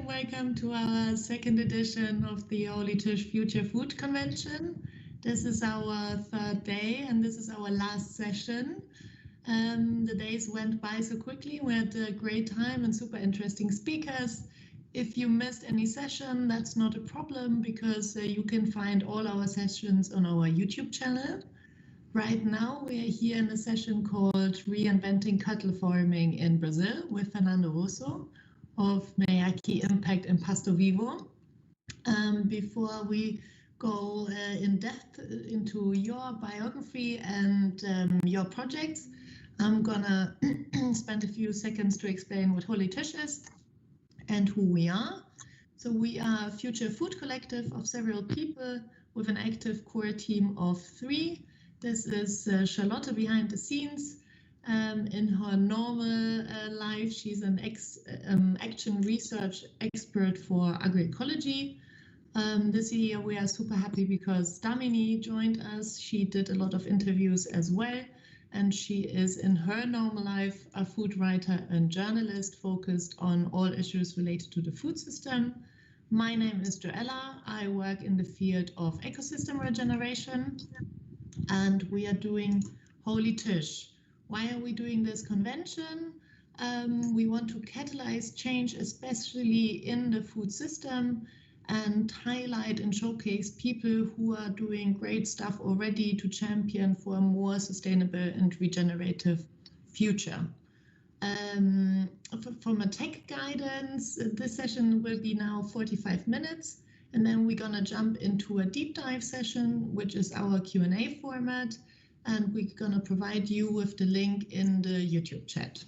and welcome to our second edition of the holytisch Future Food Convention. This is our third day and this is our last session. The days went by so quickly. We had a great time and super interesting speakers. If you missed any session, that's not a problem because you can find all our sessions on our YouTube channel. Right now, we are here in a session called Reinventing Cattle Farming in Brazil with Fernando Russo of Meraki Impact and Pasto Vivo. Before we go in depth into your biography and your projects, I'm gonna spend a few seconds to explain what holytisch is and who we are. So we are a future food collective of several people with an active core team of 3. This is Charlotte behind the scenes. In her normal life, she's an action research expert for agroecology. This year we are super happy because Damini joined us. She did a lot of interviews as well. And she is in her normal life a food writer and journalist focused on all issues related to the food system. My name is Joella. I work in the field of ecosystem regeneration. And we are doing holytisch. Why are we doing this convention? We want to catalyze change, especially in the food system, and highlight and showcase people who are doing great stuff already to champion for a more sustainable and regenerative future. From a tech guidance, this session will be now 45 minutes. And then we're gonna jump into a deep dive session, which is our Q&A format. And we're gonna provide you with the link in the YouTube chat.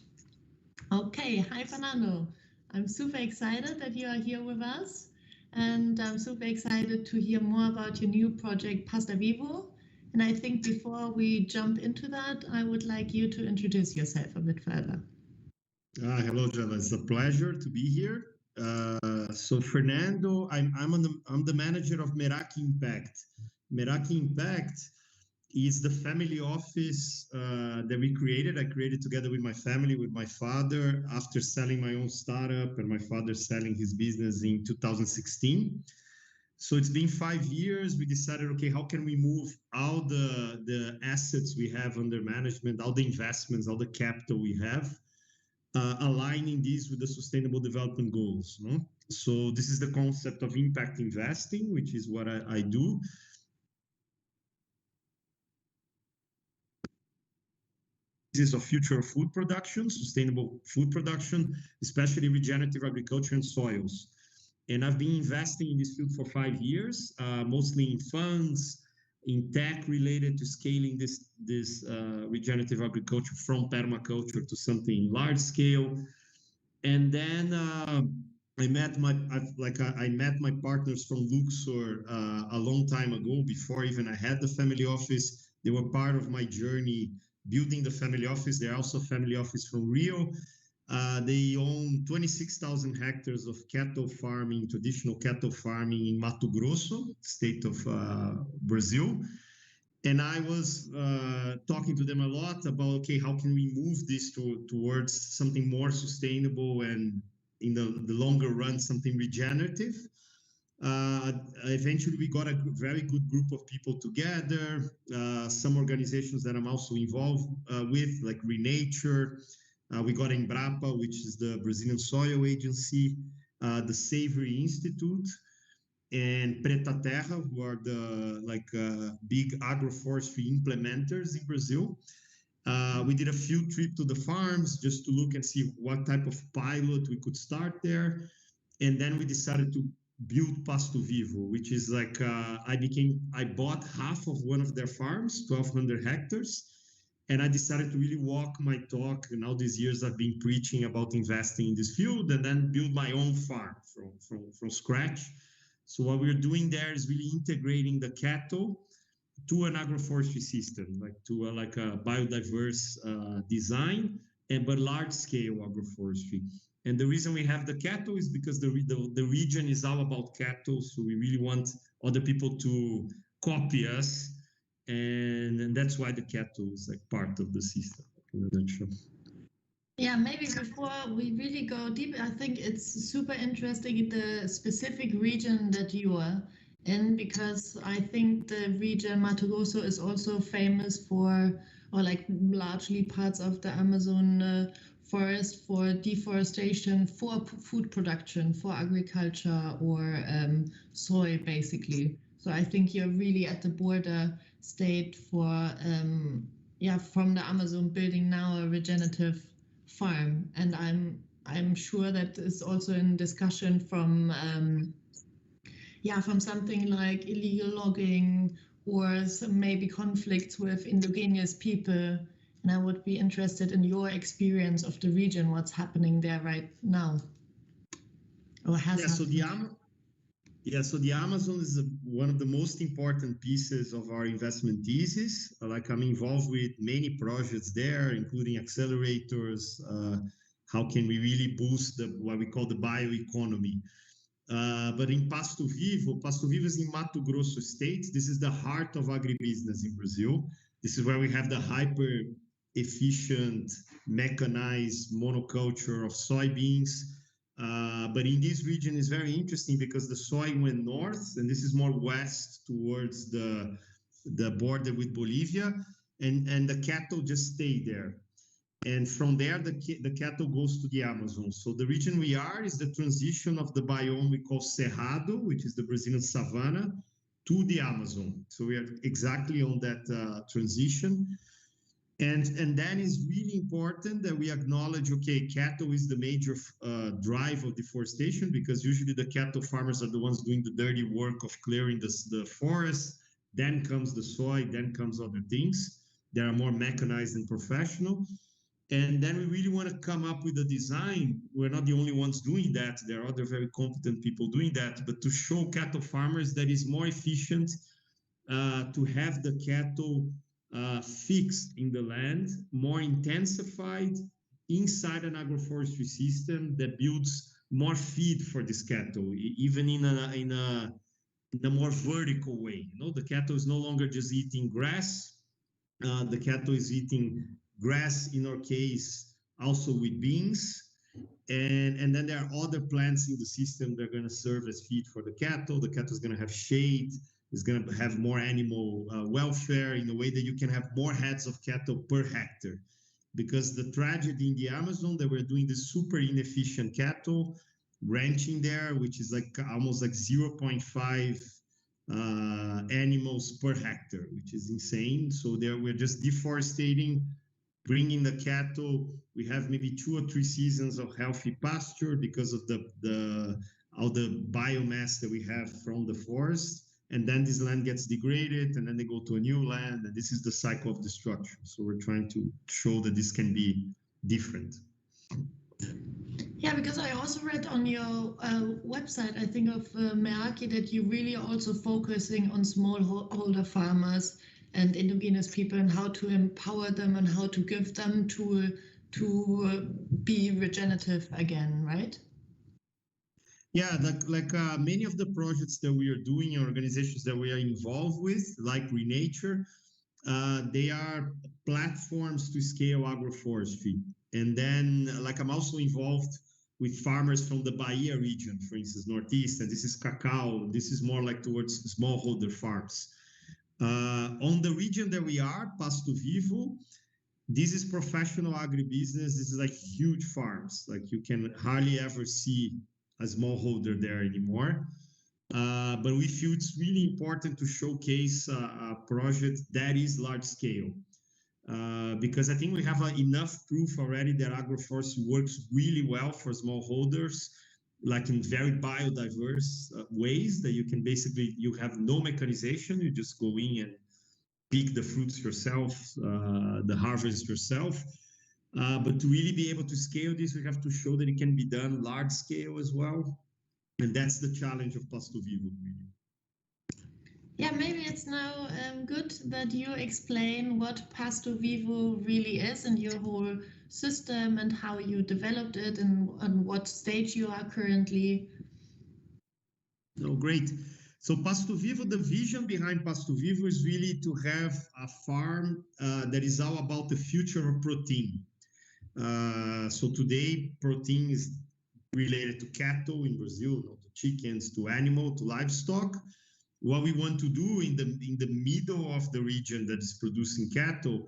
Okay, hi Fernando. I'm super excited that you are here with us. And I'm super excited to hear more about your new project, Pastor Vivo. And I think before we jump into that, I would like you to introduce yourself a bit further. Hello, Jella. It's a pleasure to be here. So Fernando, I'm the manager of Meraki Impact. Meraki Impact is the family office that we created. I created together with my family, with my father, after selling my own startup and my father selling his business in 2016. So it's been 5 years. We decided, okay, how can we move all the assets we have under management, all the investments, all the capital we have, aligning these with the sustainable development goals. No? So this is the concept of impact investing, which is what I do. This is of future food production, sustainable food production, especially regenerative agriculture and soils. And I've been investing in this field for 5 years, mostly in funds, in tech related to scaling this regenerative agriculture from permaculture to something large scale. And then I met my partners from Luxor a long time ago, before even I had the family office. They were part of my journey building the family office. They're also family office from Rio. They own 26,000 hectares of cattle farming, traditional cattle farming in Mato Grosso, state of Brazil. And I was talking to them a lot about, okay, how can we move this towards something more sustainable and in the longer run, something regenerative. Eventually, we got a very good group of people together, some organizations that I'm also involved with, like Renature. We got Embrapa, which is the Brazilian Soil Agency, the Savory Institute, and Preta Terra, who are the big agroforestry implementers in Brazil. We did a field trip to the farms just to look and see what type of pilot we could start there. And then we decided to build Pasto Vivo, which is like, I bought half of one of their farms, 1,200 hectares. And I decided to really walk my talk. And all these years I've been preaching about investing in this field and then build my own farm from scratch. So what we're doing there is really integrating the cattle to an agroforestry system, to a biodiverse design, but large-scale agroforestry. And the reason we have the cattle is because the region is all about cattle, so we really want other people to copy us, and that's why the cattle is part of the system in a nutshell. Yeah, maybe before we really go deep, I think it's super interesting the specific region that you are in, because I think the region Mato Grosso is also famous for, or like largely parts of the Amazon forest for deforestation, for food production, for agriculture or soil, basically. So I think you're really at the border state for, yeah, from the Amazon building now a regenerative farm, and I'm sure that is also in discussion from yeah, from something like illegal logging or some maybe conflicts with indigenous people. And I would be interested in your experience of the region, what's happening there right now or has Yeah, so the happened. so the Amazon is one of the most important pieces of our investment thesis. Like I'm involved with many projects there, including accelerators. How can we really boost what we call the bioeconomy? But in Pasto Vivo is in Mato Grosso state. This is the heart of agribusiness in Brazil. This is where we have the hyper efficient, mechanized monoculture of soybeans. But in this region is very interesting because the soy went north, and this is more west towards the border with Bolivia, and the cattle just stay there. And from there, the cattle goes to the Amazon. So the region we are is the transition of the biome we call Cerrado, which is the Brazilian savanna, to the Amazon. So we are exactly on that transition. And then it's really important that we acknowledge, okay, cattle is the major drive of deforestation, because usually the cattle farmers are the ones doing the dirty work of clearing the forest. Then comes the soy, then comes other things. They are more mechanized and professional. And then we really want to come up with a design. We're not the only ones doing that. There are other very competent people doing that, but to show cattle farmers that it's more efficient to have the cattle fixed in the land, more intensified inside an agroforestry system that builds more feed for this cattle, even in a more vertical way. You know, the cattle is no longer just eating grass. The cattle is eating grass, in our case, also with beans. And then there are other plants in the system that are going to serve as feed for the cattle. The cattle is going to have shade, is going to have more animal welfare in a way that you can have more heads of cattle per hectare. Because the tragedy in the Amazon, that we're doing this super inefficient cattle ranching there, which is like almost like 0.5 animals per hectare, which is insane. So there we're just deforesting, bringing the cattle. We have maybe 2 or 3 seasons of healthy pasture because of all the biomass that we have from the forest. And then this land gets degraded, and then they go to a new land, and this is the cycle of destruction. So we're trying to show that this can be different. Yeah, because I also read on your website, I think of Meraki, that you really also focusing on smallholder farmers and indigenous people and how to empower them and how to give them to be regenerative again, right? Yeah, like many of the projects that we are doing in organizations that we are involved with, like Renature, they are platforms to scale agroforestry. And then, like, I'm also involved with farmers from the Bahia region, for instance, Northeast, and this is cacao. This is more like towards smallholder farms. On the region that we are, Pasto Vivo, this is professional agribusiness. This is like huge farms. Like you can hardly ever see a smallholder there anymore. But we feel it's really important to showcase a project that is large scale. Because I think we have enough proof already that agroforestry works really well for smallholders, like in very biodiverse ways that you can basically, you have no mechanization, you just go in and pick the fruits yourself, the harvest yourself. But to really be able to scale this, we have to show that it can be done large scale as well. And that's the challenge of Pasto Vivo, really. Yeah, maybe it's now good that you explain what Pasto Vivo really is and your whole system and how you developed it and what stage you are currently. Oh, great. So Pasto Vivo, the vision behind Pasto Vivo is really to have a farm that is all about the future of protein. So today, protein is related to cattle in Brazil, to chickens, to animal, to livestock. What we want to do in the middle of the region that is producing cattle,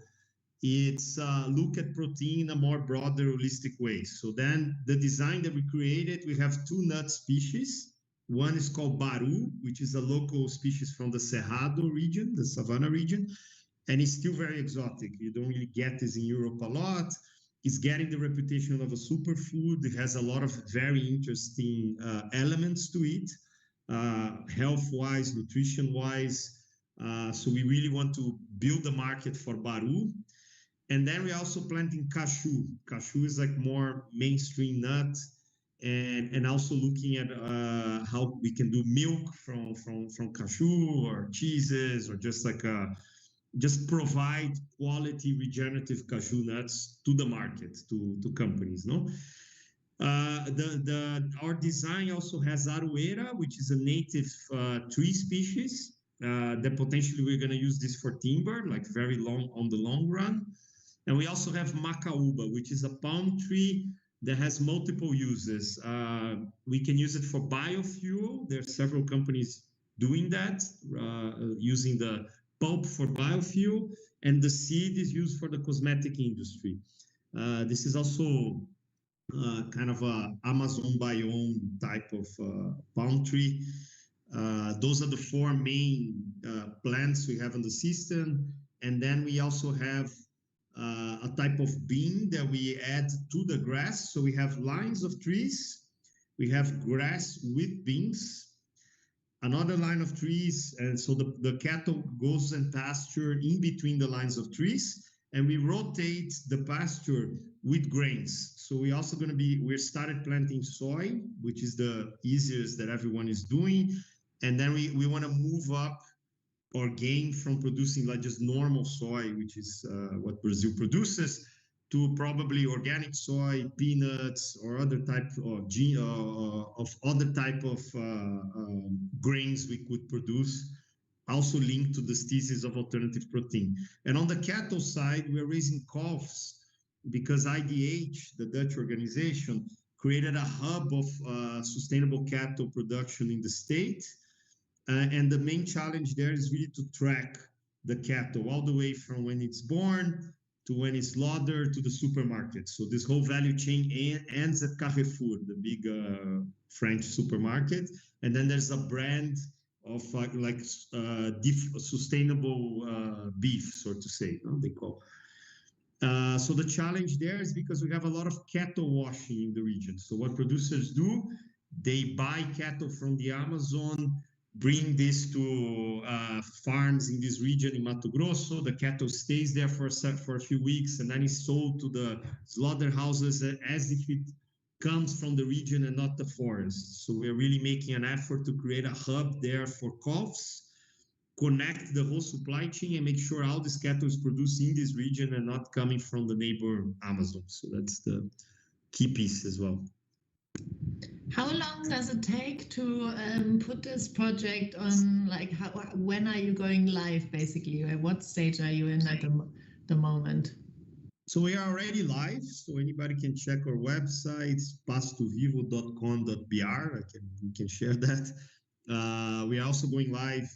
it's look at protein in a more broader, holistic way. So then the design that we created, we have two nut species. One is called Baru, which is a local species from the Cerrado region, the Savannah region, and it's still very exotic. You don't really get this in Europe a lot. It's getting the reputation of a superfood. It has a lot of very interesting elements to it, health-wise, nutrition-wise. So we really want to build the market for Baru. And then we're also planting cashew. Cashew is like more mainstream nut, and also looking at how we can do milk from cashew, or cheeses, or just like just provide quality regenerative cashew nuts to the market, to companies, no? Our design also has aroeira, which is a native tree species that potentially we're going to use this for timber, like very long on the long run. And we also have macaúba, which is a palm tree that has multiple uses. We can use it for biofuel. There are several companies doing that, using the pulp for biofuel, and the seed is used for the cosmetic industry. This is also kind of a Amazon biome type of palm tree. Those are the four main plants we have in the system. And then we also have a type of bean that we add to the grass. So we have lines of trees, we have grass with beans, another line of trees, and so the cattle goes and pasture in between the lines of trees, and we rotate the pasture with grains. So we're also going to we started planting soy, which is the easiest that everyone is doing, and then we want to move up or gain from producing like just normal soy, which is what Brazil produces, to probably organic soy, peanuts, or other type of other type of grains we could produce, also linked to the thesis of alternative protein. And on the cattle side, we're raising calves because IDH, the Dutch organization, created a hub of sustainable cattle production in the state. And the main challenge there is really to track the cattle all the way from when it's born to when it's slaughtered to the supermarket. So this whole value chain ends at Carrefour, the big French supermarket. And then there's a brand of sustainable beef, so to say, they call. So the challenge there is because we have a lot of cattle washing in the region. So what producers do, they buy cattle from the Amazon, bring this to farms in this region in Mato Grosso. The cattle stays there for a few weeks, and then is sold to the slaughterhouses as if it comes from the region and not the forest. So we're really making an effort to create a hub there for calves, connect the whole supply chain, and make sure all this cattle is produced in this region and not coming from the neighbor Amazon. So that's the key piece as well. How long does it take to put this project on? Like, when are you going live, basically? At what stage are you in at the moment? So we are already live, so anybody can check our website, pastovivo.com.br. We can share that. We are also going live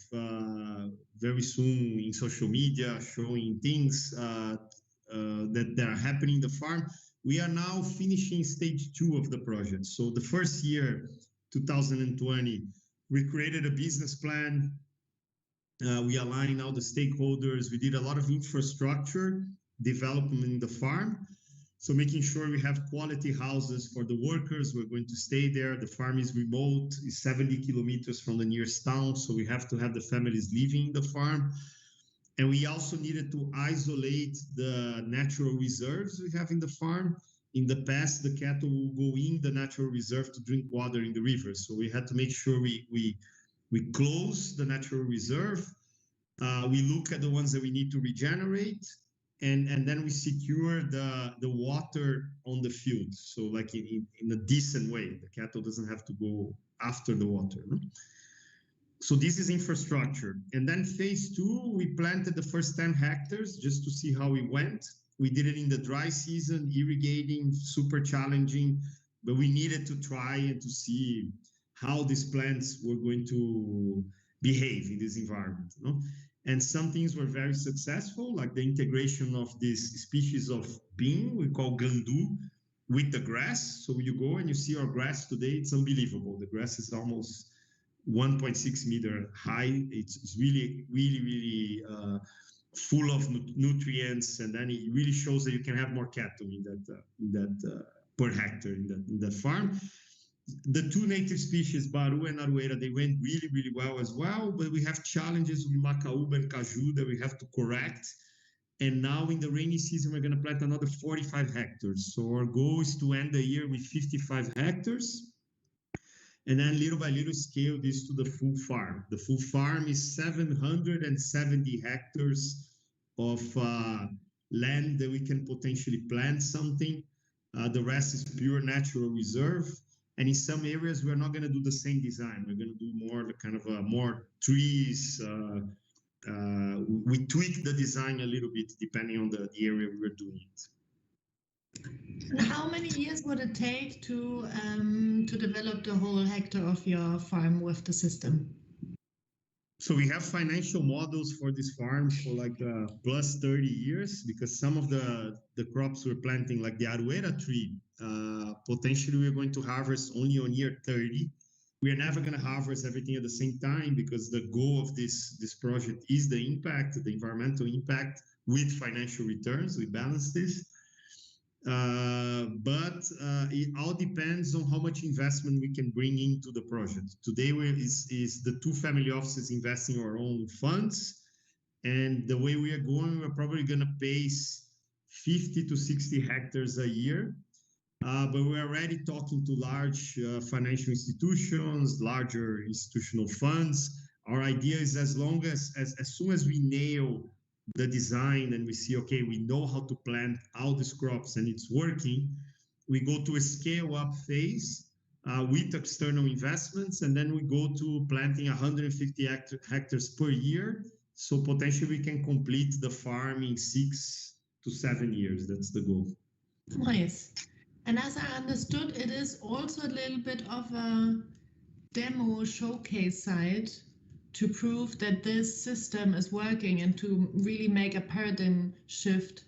very soon in social media, showing things that are happening in the farm. We are now finishing stage 2 of the project. So the first year, 2020, we created a business plan. We aligned all the stakeholders. We did a lot of infrastructure development in the farm. So making sure we have quality houses for the workers. We're going to stay there. The farm is remote, is 70 kilometers from the nearest town. So we have to have the families living in the farm. And we also needed to isolate the natural reserves we have in the farm. In the past, the cattle will go in the natural reserve to drink water in the river. So we had to make sure we close the natural reserve. We look at the ones that we need to regenerate. And then we secure the water on the field. So like in a decent way, the cattle doesn't have to go after the water. No? So this is infrastructure. And then phase 2, we planted the first 10 hectares just to see how it went. We did it in the dry season, irrigating, super challenging, but we needed to try and to see how these plants were going to behave in this environment. And some things were very successful, like the integration of this species of bean we call gandu with the grass. So you go and you see our grass today, it's unbelievable. The grass is almost 1.6 meter high. It's really, really, really full of nutrients, and then it really shows that you can have more cattle in that per hectare in that farm. The two native species, Baru and Aroeira, they went really, really well as well, but we have challenges with Macaúba and Caju that we have to correct. And now in the rainy season, we're going to plant another 45 hectares. So our goal is to end the year with 55 hectares. And then little by little scale this to the full farm. The full farm is 770 hectares of land that we can potentially plant something. The rest is pure natural reserve. And in some areas, we're not going to do the same design. We're going to do more kind of more trees. We tweak the design a little bit depending on the area we're doing it. And how many years would it take to develop the whole hectare of your farm with the system? So we have financial models for this farm for like plus 30 years, because some of the crops we're planting, like the Aroeira tree, potentially we're going to harvest only on year 30. We are never going to harvest everything at the same time, because the goal of this project is the impact, the environmental impact with financial returns. We balance this. But it all depends on how much investment we can bring into the project. Today is the two family offices investing our own funds, and the way we are going, we're probably going to pace 50 to 60 hectares a year. But we're already talking to large financial institutions, larger institutional funds. Our idea is as soon as we nail the design and we see, okay, we know how to plant all these crops and it's working, we go to a scale up phase with external investments, and then we go to planting 150 hectares per year. So potentially we can complete the farm in 6 to 7 years. That's the goal. Nice. And as I understood, it is also a little bit of a demo showcase site to prove that this system is working and to really make a paradigm shift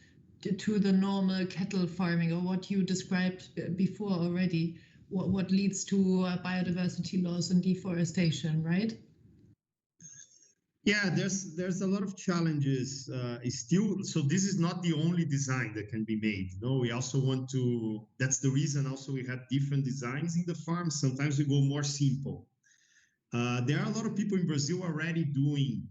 to the normal cattle farming, or what you described before already, what leads to biodiversity loss and deforestation, right? Yeah, there's a lot of challenges still. So this is not the only design that can be made. No, we also want to, that's the reason also we have different designs in the farm. Sometimes we go more simple. There are a lot of people in Brazil already doing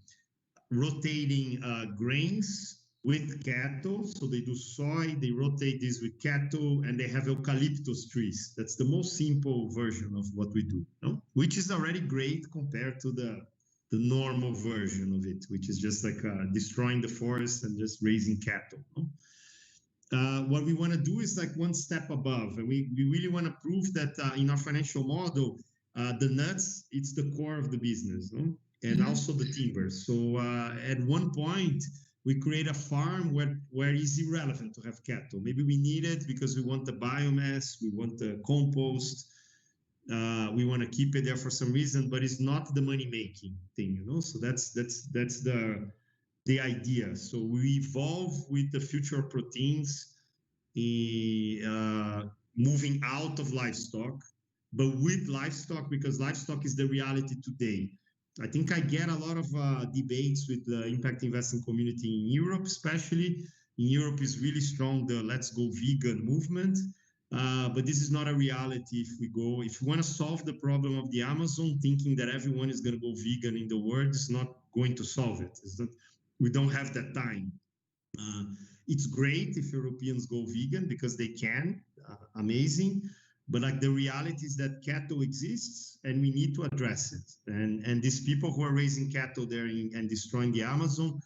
rotating grains with cattle. So they do soy, they rotate this with cattle, and they have eucalyptus trees. That's the most simple version of what we do, no? Which is already great compared to the normal version of it, which is just like destroying the forest and just raising cattle. No? What we want to do is like one step above, and we really want to prove that in our financial model, the nuts, it's the core of the business, no? And also the timber. So at one point, we create a farm where it's irrelevant to have cattle. Maybe we need it because we want the biomass, we want the compost, we want to keep it there for some reason, but it's not the money-making thing, you know? So that's the idea. So we evolve with the future of proteins, moving out of livestock, but with livestock, because livestock is the reality today. I think I get a lot of debates with the impact investing community in Europe, especially. In Europe is really strong, the Let's Go Vegan movement. But this is not a reality if we want to solve the problem of the Amazon, thinking that everyone is going to go vegan in the world is not going to solve it. We don't have that time. It's great if Europeans go vegan because they can, amazing. But like the reality is that cattle exists and we need to address it. And these people who are raising cattle there and destroying the Amazon,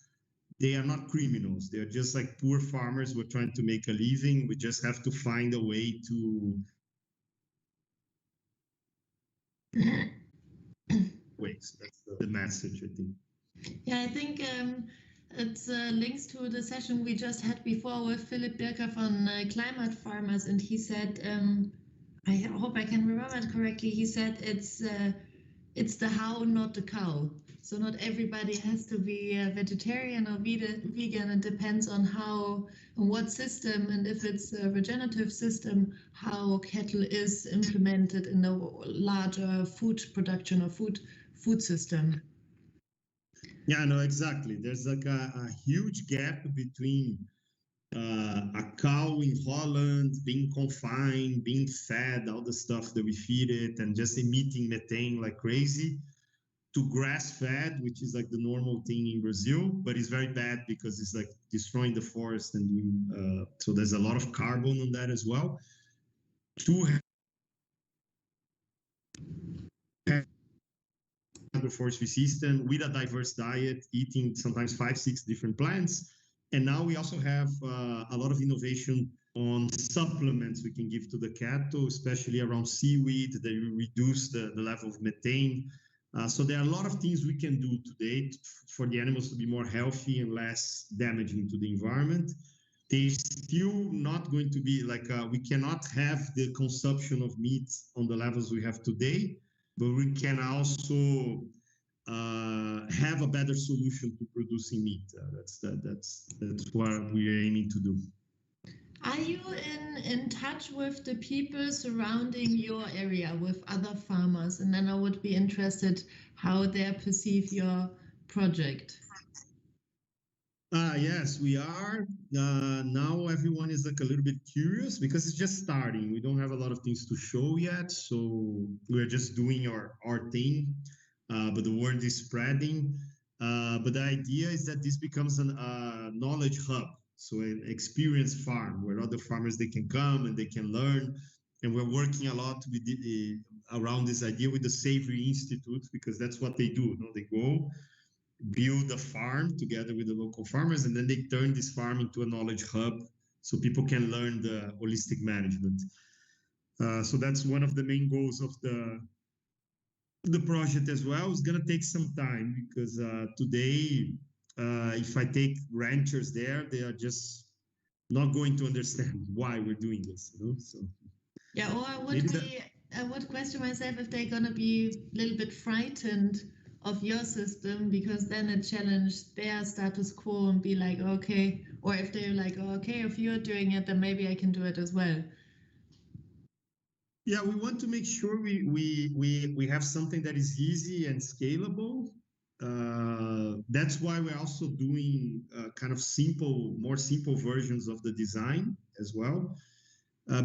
they are not criminals. They're just like poor farmers who are trying to make a living. We just have to find a way to waste. That's the message, I think. Yeah, I think It's links to the session we just had before with Philip Birker from Climate Farmers, and he said, I hope I can remember it correctly. He said it's the how, not the cow. So not everybody has to be a vegetarian or vegan. It depends on how, on what system, and if it's a regenerative system, how cattle is implemented in a larger food production or food system. Yeah, no, exactly. There's like a huge gap between a cow in Holland being confined, being fed all the stuff that we feed it, and just emitting methane like crazy, to grass-fed, which is like the normal thing in Brazil, but it's very bad because it's like destroying the forest and doing. So there's a lot of carbon on that as well. To have agroforestry system with a diverse diet, eating sometimes 5-6 different plants. And now we also have a lot of innovation on supplements we can give to the cattle, especially around seaweed, that reduce the level of methane. So there are a lot of things we can do today for the animals to be more healthy and less damaging to the environment. They're still not going to be like, we cannot have the consumption of meat on the levels we have today, but we can also have a better solution to producing meat. That's what we're aiming to do. Are you in touch with the people surrounding your area, with other farmers? And then I would be interested how they perceive your project. Yes, we are. Now everyone is like a little bit curious because it's just starting. We don't have a lot of things to show yet, so we're just doing our thing. But the word is spreading. But the idea is that this becomes a knowledge hub, so an experience farm where other farmers, they can come and they can learn. And we're working a lot with around this idea with the Savory Institute, because that's what they do. You know, they go build a farm together with the local farmers, and then they turn this farm into a knowledge hub so people can learn the holistic management. So that's one of the main goals of the project as well. It's going to take some time because today, if I take ranchers there, they are just not going to understand why we're doing this. You know? So yeah, or I would question myself if they're going to be a little bit frightened of your system, because then it challenged their status quo and be like, okay, or if they're like, oh, okay, if you're doing it, then maybe I can do it as well. Yeah, we want to make sure we have something that is easy and scalable. That's why we're also doing kind of more simple versions of the design as well.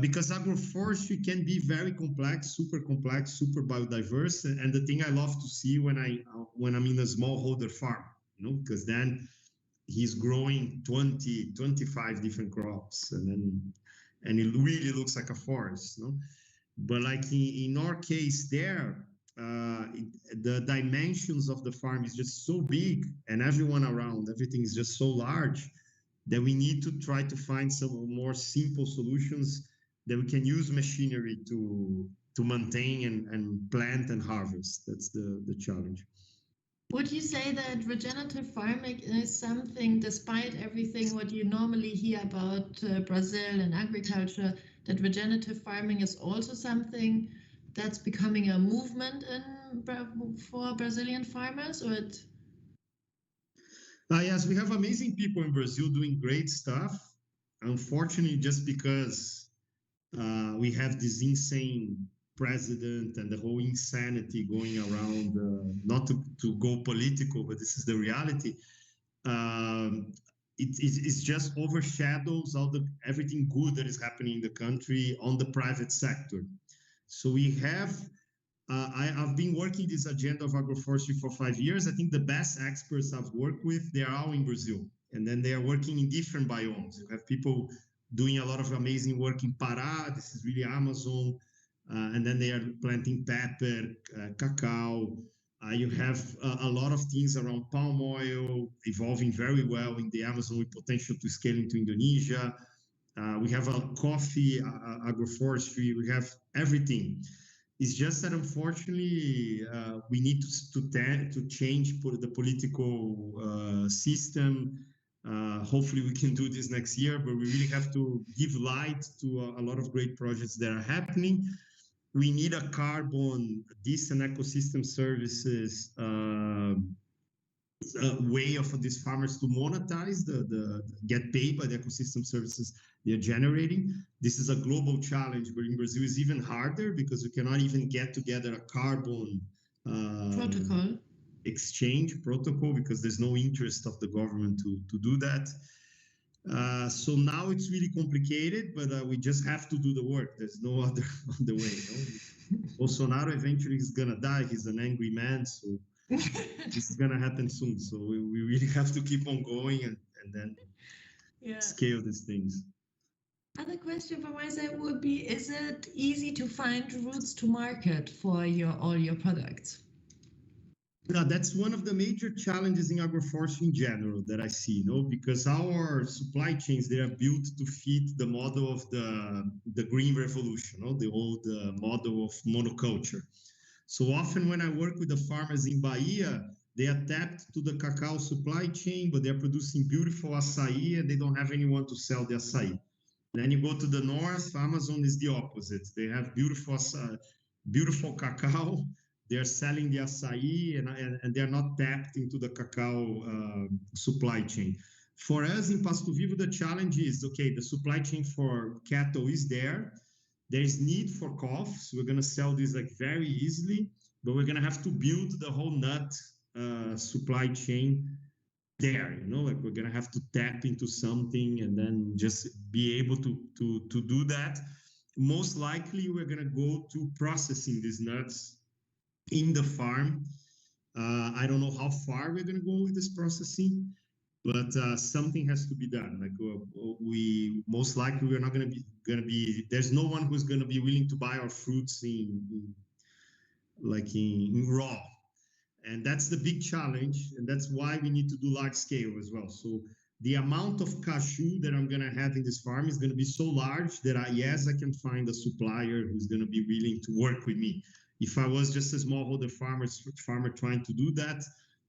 Because agroforestry can be very complex, super biodiverse. And the thing I love to see when I'm in a smallholder farm, you know, because then he's growing 20, 25 different crops, and it really looks like a forest, you know? But like in our case there, the dimensions of the farm is just so big, and everyone around, everything is just so large, that we need to try to find some more simple solutions that we can use machinery to maintain and plant and harvest. That's the challenge. Would you say that regenerative farming is something, despite everything what you normally hear about Brazil and agriculture, that regenerative farming is also something that's becoming a movement for Brazilian farmers, or it? Yes, we have amazing people in Brazil doing great stuff. Unfortunately, just because we have this insane president and the whole insanity going around, not to go political, but this is the reality. It just overshadows everything good that is happening in the country on the private sector. So we have, I've been working this agenda of agroforestry for 5 years. I think the best experts I've worked with, they are all in Brazil. And then they are working in different biomes. You have people doing a lot of amazing work in Pará. This is really Amazon. And then they are planting pepper, cacao. You have a lot of things around palm oil evolving very well in the Amazon with potential to scale into Indonesia. We have a coffee agroforestry. We have everything. It's just that unfortunately we need to change the political system. Hopefully we can do this next year, but we really have to give light to a lot of great projects that are happening. We need a carbon decent ecosystem services way of these farmers to monetize the get paid by the ecosystem services they're generating. This is a global challenge, but in Brazil is even harder because you cannot even get together a carbon protocol exchange protocol because there's no interest of the government to do that. So now it's really complicated, but we just have to do the work. There's no other way. No? Bolsonaro eventually is gonna die. He's an angry man, so this is gonna happen soon. So we really have to keep on going and then scale these things. Other question from my side would be: is it easy to find routes to market for all your products? Now, that's one of the major challenges in agroforestry in general that I see, because our supply chains, they are built to fit the model of the green revolution, the old model of monoculture. So often when I work with the farmers in Bahia, they are tapped to the cacao supply chain, but they're producing beautiful açaí and they don't have anyone to sell the açaí. Then you go to the north, Amazon is the opposite. They have beautiful cacao. They're selling the açaí and they're not tapped into the cacao supply chain. For us in Pasto Vivo, the challenge is, okay, the supply chain for cattle is there. There's need for calves. We're going to sell this like very easily, but we're going to have to build the whole nut supply chain there, like we're going to have to tap into something and then just be able to do that. Most likely, we're going to go to processing these nuts in the farm. I don't know how far we're going to go with this processing, but something has to be done. Like we most likely we're not going to be. There's no one who's going to be willing to buy our fruits in raw, and that's the big challenge, and that's why we need to do large scale as well. So the amount of cashew that I'm going to have in this farm is going to be so large that I can find a supplier who's going to be willing to work with me. If I was just a smallholder farmer trying to do that,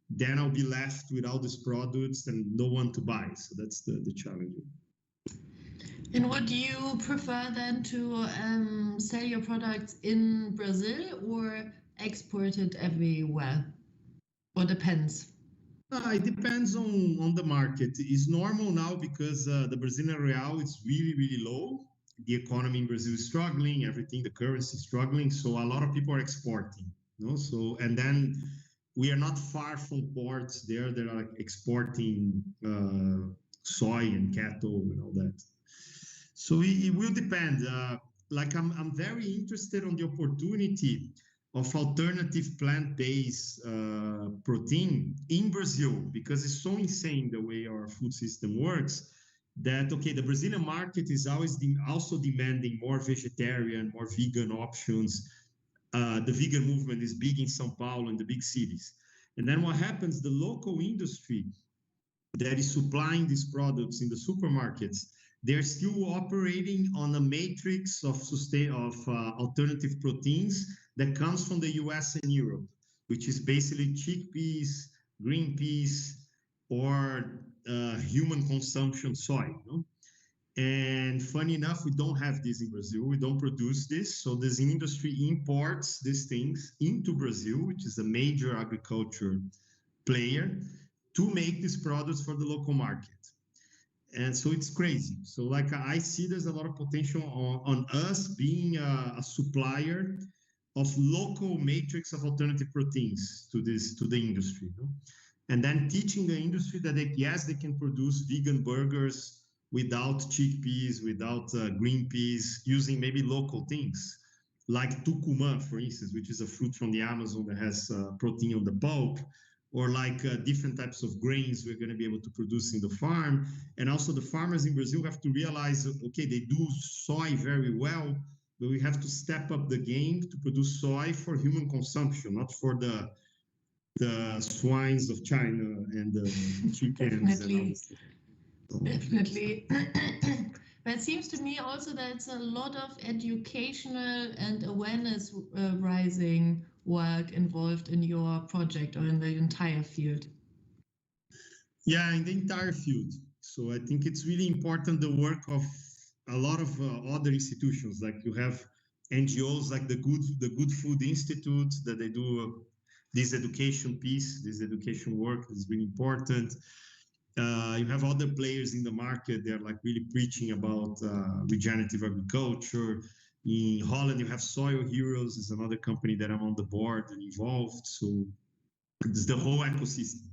then I'll be left with all these products and no one to buy. So that's the challenge. And would you prefer then to sell your products in Brazil or export it everywhere? Or depends? It depends on the market. It's normal now because the Brazilian real is really, really low. The economy in Brazil is struggling, everything, the currency is struggling. So a lot of people are exporting. So, and then we are not far from ports there that are exporting soy and cattle and all that. So it will depend. I'm very interested on the opportunity of alternative plant-based protein in Brazil because it's so insane the way our food system works that, okay, the Brazilian market is always also demanding more vegetarian, more vegan options. The vegan movement is big in São Paulo and the big cities. And then what happens, the local industry that is supplying these products in the supermarkets, they're still operating on a matrix of alternative proteins that comes from the US and Europe, which is basically chickpeas, green peas, or human consumption soy. And funny enough, we don't have this in Brazil. We don't produce this. So this industry imports these things into Brazil, which is a major agriculture player, to make these products for the local market. And so it's crazy. So I see there's a lot of potential on us being a supplier of local matrix of alternative proteins to the industry. And then teaching the industry that they can produce vegan burgers without chickpeas, without green peas, using maybe local things like tucumã, for instance, which is a fruit from the Amazon that has protein on the pulp, or different types of grains we're going to be able to produce in the farm. And also the farmers in Brazil have to realize, okay, they do soy very well, but we have to step up the game to produce soy for human consumption, not for the swines of China and the chickens. Definitely. But it seems to me also that it's a lot of educational and awareness rising work involved in your project or in the entire field. Yeah, in the entire field. So I think it's really important the work of a lot of other institutions. Like you have NGOs like the Good Food Institute that they do this education piece, this education work is really important. You have other players in the market. They're like really preaching about regenerative agriculture. In Holland, you have Soil Heroes, is another company that I'm on the board and involved. So it's the whole ecosystem.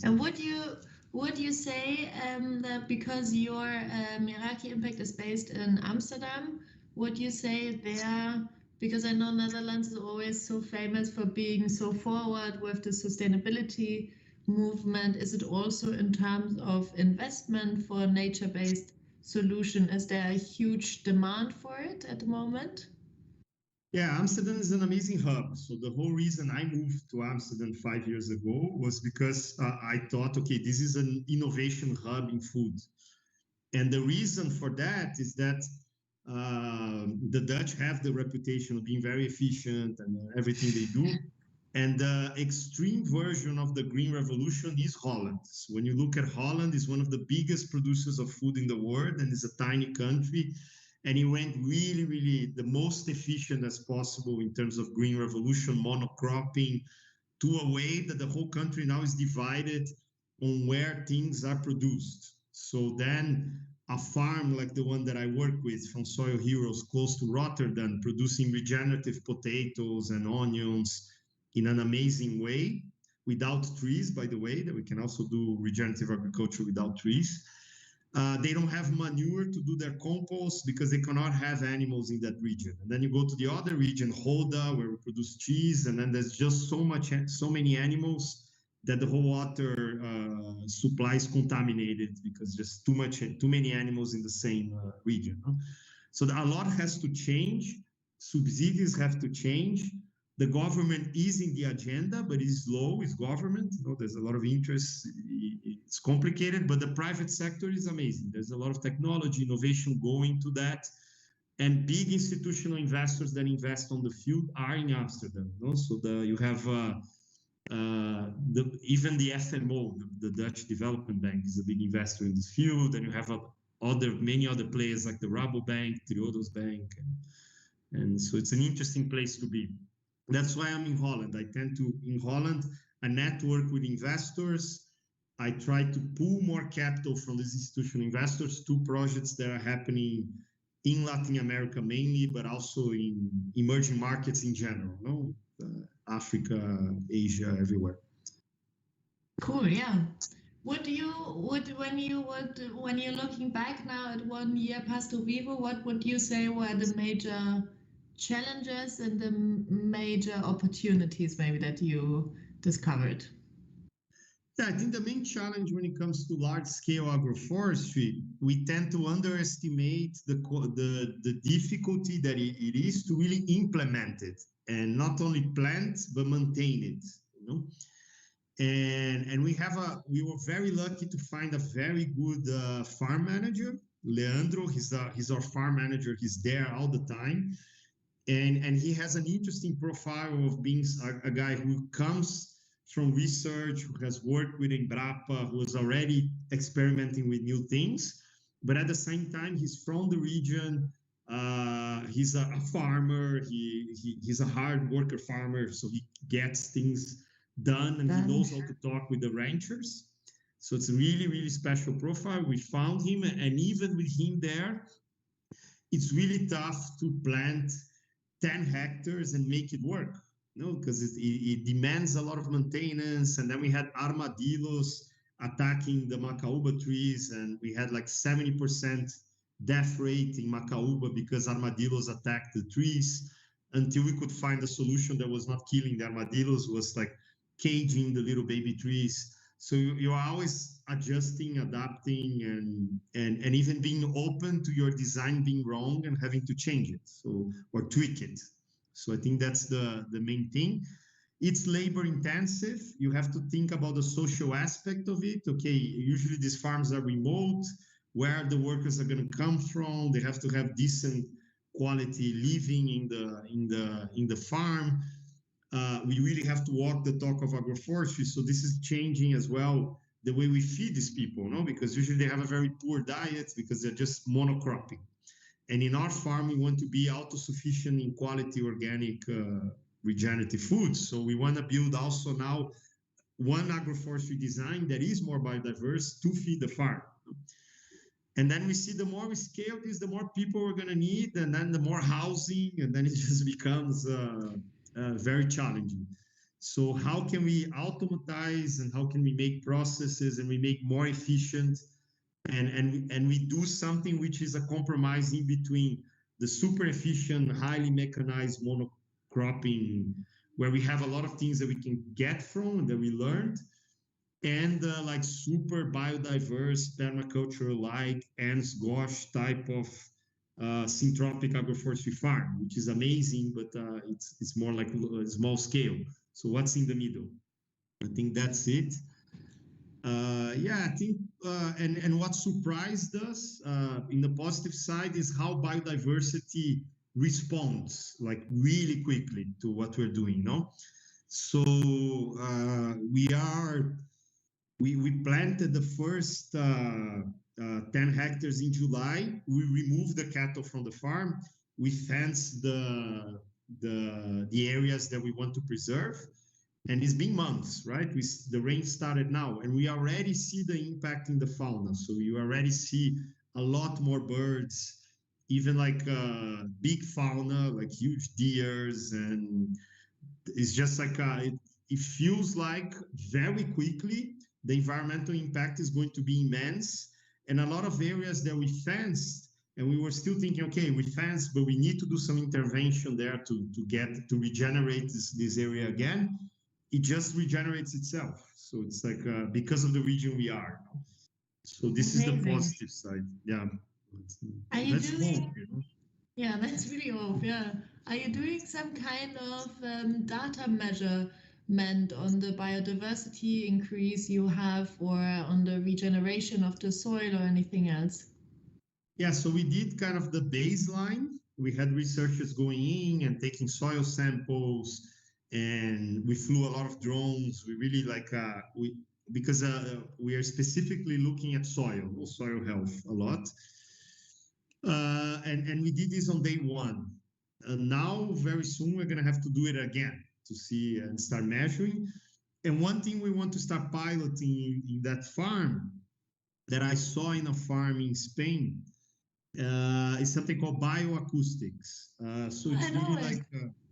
And would you say that because your Meraki Impact is based in Amsterdam, would you say there, because I know Netherlands is always so famous for being so forward with the sustainability movement, is it also in terms of investment for nature-based solution? Is there a huge demand for it at the moment? Yeah, Amsterdam is an amazing hub. So the whole reason I moved to Amsterdam 5 years ago was because I thought, okay, this is an innovation hub in food. And the reason for that is that the Dutch have the reputation of being very efficient and everything they do. And the extreme version of the green revolution is Holland. So when you look at Holland, it's one of the biggest producers of food in the world and it's a tiny country. And it went really, really the most efficient as possible in terms of green revolution, monocropping, to a way that the whole country now is divided on where things are produced. So then a farm like the one that I work with from Soil Heroes close to Rotterdam, producing regenerative potatoes and onions in an amazing way, without trees, by the way, that we can also do regenerative agriculture without trees. They don't have manure to do their compost because they cannot have animals in that region. And then you go to the other region, Holda, where we produce cheese, and then there's just so many animals that the whole water supply is contaminated because there's too many animals in the same region. Huh? So a lot has to change. Subsidies have to change. The government is in the agenda, but it's slow. It's government. You know, there's a lot of interest. It's complicated, but the private sector is amazing. There's a lot of technology, innovation going to that. And big institutional investors that invest on the field are in Amsterdam. You know? So you have even the FMO, the Dutch Development Bank, is a big investor in this field. And you have many other players like the Rabobank, Triodos Bank. And so it's an interesting place to be. That's why I'm in Holland. I tend to, in Holland, I network with investors. I try to pull more capital from these institutional investors to projects that are happening in Latin America mainly, but also in emerging markets in general, no? Africa, Asia, everywhere. Cool, yeah. When you're looking back now at 1 year Pasto Vivo, what would you say were the major challenges and the major opportunities maybe that you discovered? Yeah, I think the main challenge when it comes to large-scale agroforestry, we tend to underestimate the difficulty that it is to really implement it, and not only plant but maintain it. You know, and we were very lucky to find a very good farm manager, Leandro. He's our farm manager. He's there all the time. And he has an interesting profile of being a guy who comes from research, who has worked with Embrapa, who is already experimenting with new things. But at the same time, he's from the region. He's a farmer. He's a hard worker farmer. So he gets things done and he knows how to talk with the ranchers. So it's a really, really special profile. We found him. And even with him there, it's really tough to plant 10 hectares and make it work, you know, because it demands a lot of maintenance. And then we had armadillos attacking the macaúba trees, and we had like 70% death rate in macaúba because armadillos attacked the trees. Until we could find a solution that was not killing the armadillos, was like caging the little baby trees. So you're always adjusting, adapting, and even being open to your design being wrong and having to change it, or tweak it. So I think that's the main thing. It's labor intensive. You have to think about the social aspect of it. Okay, usually these farms are remote. where the workers are going to come from. They have to have decent quality living in the farm. We really have to walk the talk of agroforestry. So this is changing as well the way we feed these people, no? Because usually they have a very poor diet because they're just monocropping. And in our farm, we want to be autosufficient in quality organic regenerative foods. So we want to build also now one agroforestry design that is more biodiverse to feed the farm. And then we see the more we scale this, the more people we're going to need, and then the more housing, and then it just becomes very challenging. So how can we automatize, and how can we make processes and we make more efficient, and we do something which is a compromise in between the super efficient, highly mechanized monocropping, where we have a lot of things that we can get from that we learned, and like super biodiverse, permaculture-like, Ernst Gosch type of syntropic agroforestry farm, which is amazing, but it's more like a small scale. So what's in the middle? I think that's it. Yeah, I think, and what surprised us in the positive side is how biodiversity responds like really quickly to what we're doing, no? So we planted the first 10 hectares in July. We removed the cattle from the farm. We fenced the areas that we want to preserve. And it's been months, right? The rain started now, and we already see the impact in the fauna. So you already see a lot more birds, even like big fauna, like huge deers. And it's just like, it feels like very quickly, the environmental impact is going to be immense. And a lot of areas that we fenced, and we were still thinking, okay, we fenced, but we need to do some intervention there to regenerate this area again. It just regenerates itself. So it's like because of the region we are. So this is the positive side. Yeah. Are you doing? Yeah, that's really old. Yeah. Are you doing some kind of data measurement on the biodiversity increase you have, or on the regeneration of the soil, or anything else? Yeah, so we did kind of the baseline. We had researchers going in and taking soil samples, and we flew a lot of drones. We really because we are specifically looking at soil health a lot. And we did this on day one. Now, very soon, we're going to have to do it again to see and start measuring. And one thing we want to start piloting in that farm that I saw in a farm in Spain is something called bioacoustics. So it's really like,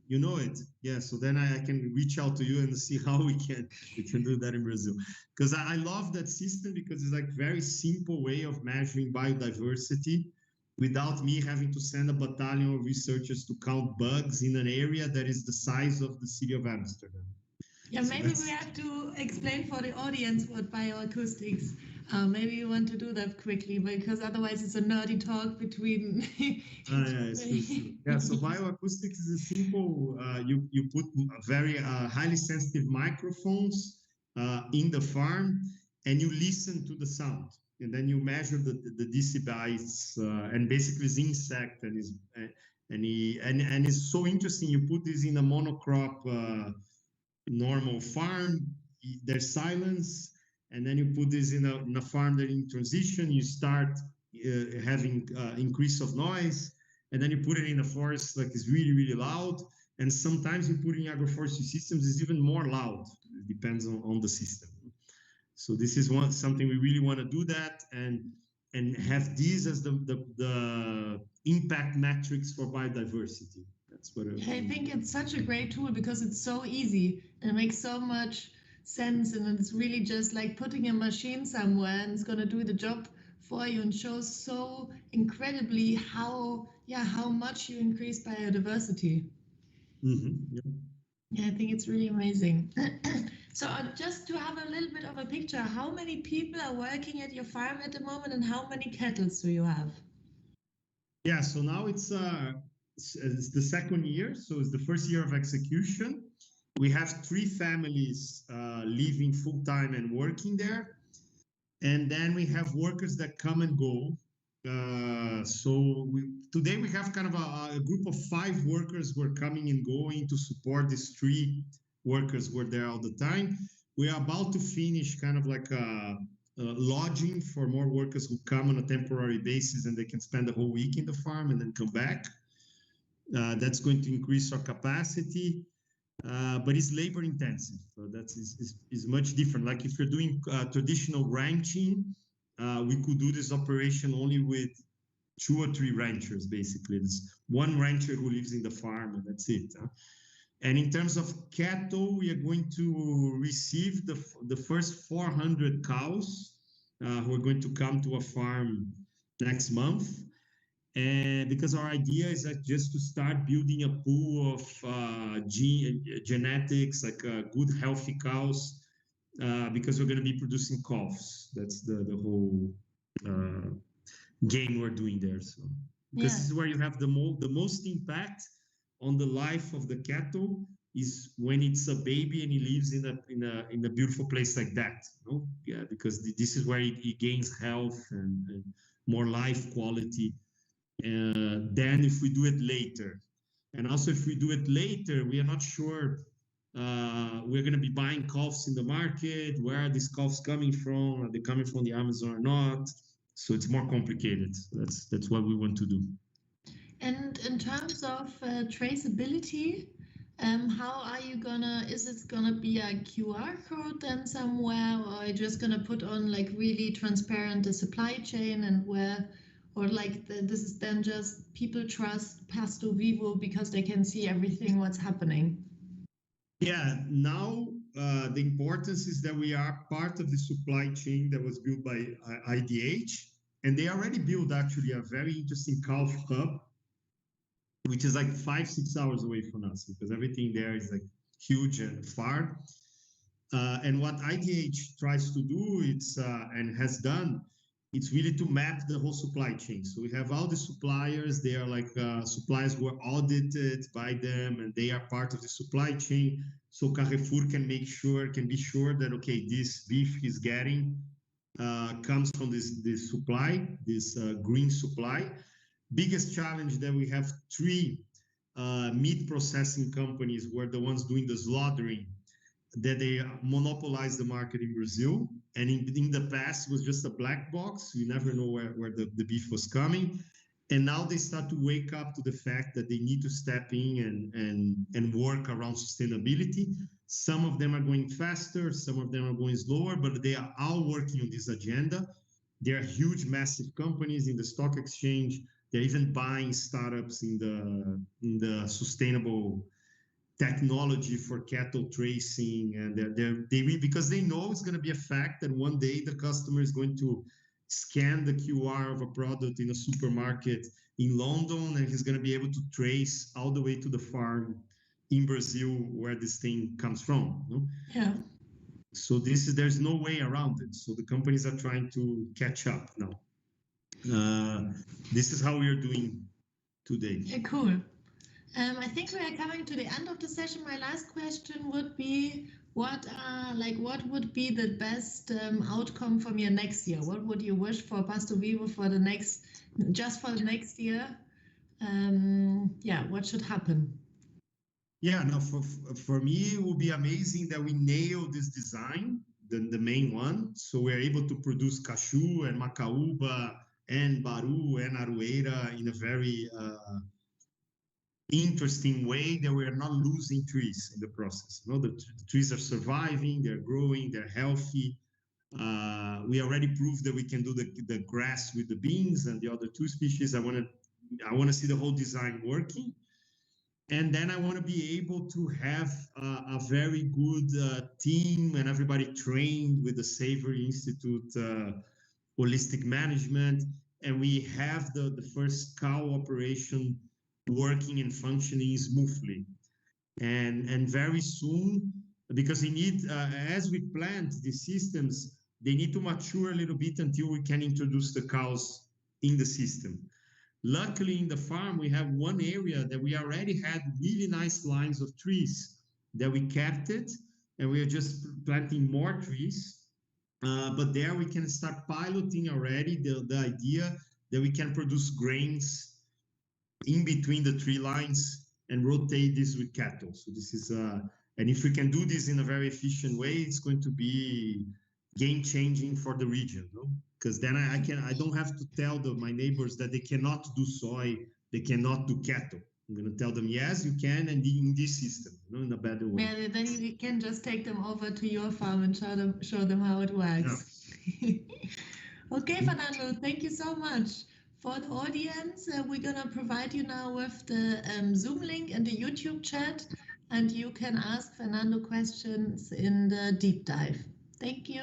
you know it. Yeah. So then I can reach out to you and see how we can do that in Brazil. Because I love that system, because it's like very simple way of measuring biodiversity without me having to send a battalion of researchers to count bugs in an area that is the size of the city of Amsterdam. Yeah, so maybe we have to explain for the audience what bioacoustics. Maybe you want to do that quickly, because otherwise it's a nerdy talk between. Yeah, so bioacoustics is a simple, you put very highly sensitive microphones in the farm, and you listen to the sound. And then you measure the decibels, and basically it's insect, and it's so interesting. You put this in a monocrop normal farm, there's silence, and then you put this in a farm that in transition, you start having increase of noise, and then you put it in a forest like it's really, really loud. And sometimes you put in agroforestry systems, it's even more loud. It depends on the system. So this is something we really want to do that, and have these as the impact metrics for biodiversity. That's what I think it's such a great tool, because it's so easy and it makes so much sense, and it's really just like putting a machine somewhere and it's going to do the job for you, and shows so incredibly how much you increase biodiversity. Mm-hmm. Yeah, I think it's really amazing. So just to have a little bit of a picture, how many people are working at your farm at the moment, and how many cattle do you have? Yeah, so now it's the second year, so it's the first year of execution. We have 3 families living full-time and working there. And then we have workers that come and go. Today we have kind of a group of 5 workers who are coming and going to support these 3 workers who are there all the time. We are about to finish kind of like a lodging for more workers who come on a temporary basis and they can spend the whole week in the farm and then come back. That's going to increase our capacity, but it's labor intensive. So that is much different. Like if you're doing traditional ranching, we could do this operation only with 2 or 3 ranchers, basically. It's one rancher who lives in the farm, and that's it. And in terms of cattle, we are going to receive the first 400 cows who are going to come to a farm next month. And because our idea is that just to start building a pool of genetics, like good, healthy cows, because we're going to be producing calves. That's the whole game we're doing there. So because this is where you have the most impact on the life of the cattle is when it's a baby and he lives in a beautiful place like that. You know? Yeah, because this is where he gains health and more life quality. Than if we do it later. And also if we do it later, we are not sure we're going to be buying calves in the market. Where are these calves coming from? Are they coming from the Amazon or not? So it's more complicated. That's what we want to do. And in terms of traceability, how are you is it gonna be a QR code then somewhere, or are you just gonna put on like really transparent the supply chain and where, or like this is then just people trust Pasto Vivo because they can see everything what's happening? Yeah, now the importance is that we are part of the supply chain that was built by IDH, and they already built actually a very interesting calf hub, which is like 5-6 hours away from us because everything there is like huge and far. And what IDH tries to do, and has done, it's really to map the whole supply chain. So we have all the suppliers. They are like suppliers who are audited by them, and they are part of the supply chain. So Carrefour can be sure that, okay, this beef he's getting comes from this supply, this green supply. Biggest challenge that we have 3 meat processing companies who are the ones doing the slaughtering, that they monopolize the market in Brazil. And in the past, it was just a black box. You never know where the beef was coming. And now they start to wake up to the fact that they need to step in and work around sustainability. Some of them are going faster, some of them are going slower, but they are all working on this agenda. They are huge, massive companies in the stock exchange. They're even buying startups in the sustainable technology for cattle tracing, and because they know it's going to be a fact that one day the customer is going to scan the QR of a product in a supermarket in London, and he's going to be able to trace all the way to the farm in Brazil where this thing comes from. You know? Yeah. So there's no way around it. So the companies are trying to catch up now. This is how we are doing today. Yeah, cool. I think we are coming to the end of the session. My last question would be, what would be the best outcome from your next year? What would you wish for Pasto Vivo for the next year? What should happen? Yeah, no, for me, it would be amazing that we nail this design, the main one. So we're able to produce cashew and macaúba and baru and aroeira in a very interesting way, that we are not losing trees in the process. You know, the trees are surviving, they're growing, they're healthy. We already proved that we can do the grass with the beans and the other 2 species. I want to see the whole design working. And then I want to be able to have a very good team and everybody trained with the Savory Institute holistic management. And we have the first cow operation working and functioning smoothly. And very soon, because we need, as we plant these systems, they need to mature a little bit until we can introduce the cows in the system. Luckily, in the farm, we have one area that we already had really nice lines of trees that we kept it, and we are just planting more trees. But there we can start piloting already the idea that we can produce grains in between the tree lines and rotate this with cattle. So this is, and if we can do this in a very efficient way, it's going to be game changing for the region, no? Because then I don't have to tell my neighbors that they cannot do soy, they cannot do cattle. I'm going to tell them, yes, you can, and in this system, in a better way. Yeah, then you can just take them over to your farm and show them how it works. Yeah. Okay, Fernando, thank you so much. For the audience, we're going to provide you now with the Zoom link and the YouTube chat, and you can ask Fernando questions in the deep dive. Thank you.